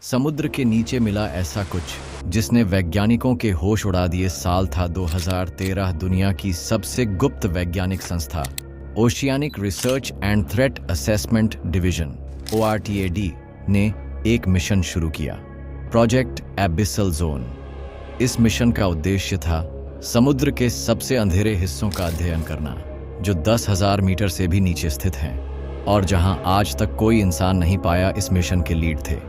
समुद्र के नीचे मिला ऐसा कुछ जिसने वैज्ञानिकों के होश उड़ा दिए। साल था 2013। दुनिया की सबसे गुप्त वैज्ञानिक संस्था oceanic research and threat assessment division ORTAD ने एक मिशन शुरू किया, प्रोजेक्ट एबिसल जोन। इस मिशन का उद्देश्य था समुद्र के सबसे अंधेरे हिस्सों का अध्ययन करना, जो 10,000 मीटर से भी नीचे स्थित हैं और जहां आज तक कोई इंसान नहीं पाया। इस मिशन के लीड थे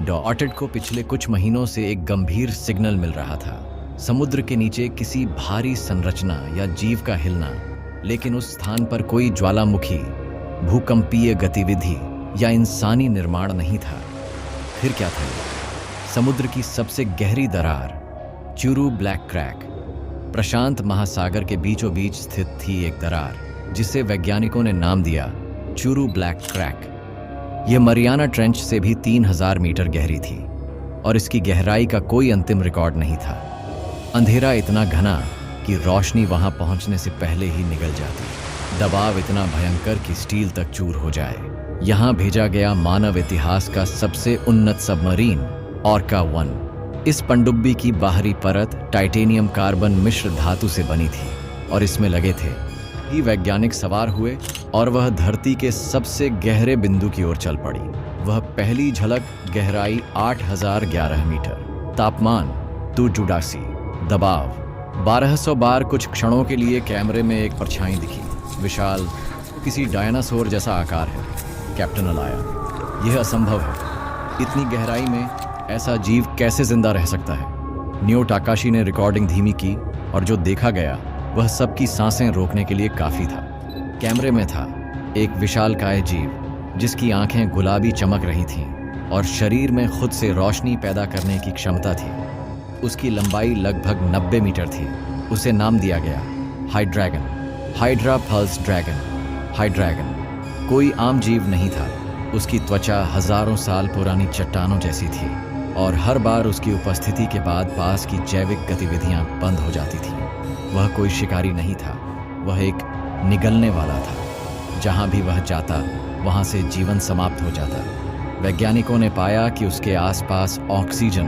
ORTAD को पिछले कुछ महीनों से एक गंभीर सिग्नल मिल रहा था, समुद्र के नीचे किसी भारी संरचना या जीव का हिलना, लेकिन उस स्थान पर कोई ज्वालामुखी, भूकंपीय गतिविधि या इंसानी निर्माण नहीं था। फिर क्या था? समुद्र की सबसे गहरी दरार, चूरू ब्लैक क्रैक। प्रशांत महासागर के बीचों बीच स्थित थी एक दरार जिसे वैज्ञानिकों ने नाम दिया चूरू ब्लैक क्रैक। यह मरियाना ट्रेंच से भी 3,000 मीटर गहरी थी और इसकी गहराई का कोई अंतिम रिकॉर्ड नहीं था। अंधेरा इतना घना कि रोशनी वहां पहुंचने से पहले ही निकल जाती, दबाव इतना भयंकर कि स्टील तक चूर हो जाए। यहां भेजा गया मानव इतिहास का सबसे उन्नत सबमरीन ऑर्का 1। इस पनडुब्बी की बाहरी परत टाइटेनियम कार्बन मिश्र धातु से बनी थी और इसमें लगे थे ही वैज्ञानिक सवार हुए और वह धरती के सबसे गहरे बिंदु की ओर चल पड़ी। वह पहली झलक गहराई 8,011 मीटर, तापमान 282, दबाव 1200 बार। कुछ क्षणों के लिए कैमरे में एक परछाई दिखी, विशाल, किसी डायनासोर जैसा आकार है। कैप्टन अलाया, यह असंभव है, इतनी गहराई में ऐसा जीव कैसे जिंदा रह सकता है। न्यू टाकाशी ने रिकॉर्डिंग धीमी की और जो देखा गया वह सबकी सांसें रोकने के लिए काफी था। कैमरे में था एक विशालकाय जीव जिसकी आंखें गुलाबी चमक रही थीं और शरीर में खुद से रोशनी पैदा करने की क्षमता थी। उसकी लंबाई लगभग 90 मीटर थी। उसे नाम दिया गया हाइड्रैगन, हाइड्रा पल्स ड्रैगन। हाइड्रैगन कोई आम जीव नहीं था। उसकी त्वचा हजारों साल पुरानी चट्टानों जैसी थी और हर बार उसकी उपस्थिति के बाद पास की जैविक गतिविधियां बंद हो जाती थीं। वह कोई शिकारी नहीं था, वह एक निगलने वाला था। जहां भी वह जाता वहां से जीवन समाप्त हो जाता। वैज्ञानिकों ने पाया कि उसके आसपास ऑक्सीजन,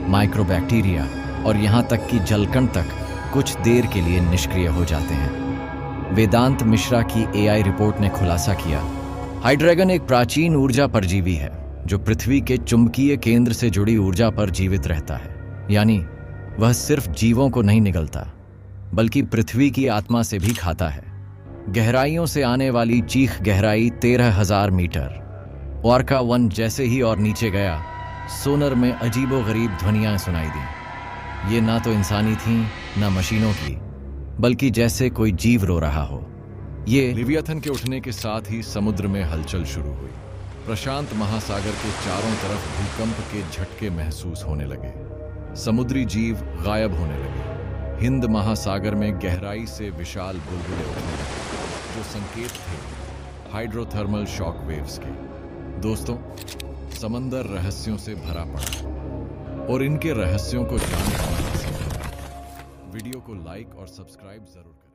माइक्रोबैक्टीरिया और यहां तक कि जलकण तक कुछ देर के लिए निष्क्रिय हो जाते हैं। वेदांत मिश्रा की AI रिपोर्ट ने खुलासा किया, हाइड्रैगन एक प्राचीन ऊर्जा परजीवी है जो पृथ्वी के चुंबकीय केंद्र से जुड़ी ऊर्जा पर जीवित रहता है। यानी वह सिर्फ जीवों को नहीं निगलता बल्कि पृथ्वी की आत्मा से भी खाता है। गहराइयों से आने वाली चीख गहराई 13,000 मीटर। ऑर्का 1 जैसे ही और नीचे गया, सोनर में अजीबोगरीब ध्वनियां सुनाई दी। ये ना तो इंसानी थीं ना मशीनों की, बल्कि जैसे कोई जीव रो रहा हो। ये लेवियाथन के उठने के साथ ही समुद्र में हलचल शुरू हुई। प्रशांत महासागर के चारों तरफ भूकंप के झटके महसूस होने लगे। समुद्री जीव गायब होने लगे। हिंद महासागर में गहराई से विशाल बुलबुले उठने लगे, जो संकेत थे हाइड्रोथर्मल शॉक वेव्स के। दोस्तों, समंदर रहस्यों से भरा पड़ा और इनके रहस्यों को जानना आसान है। वीडियो को लाइक और सब्सक्राइब जरूर करें।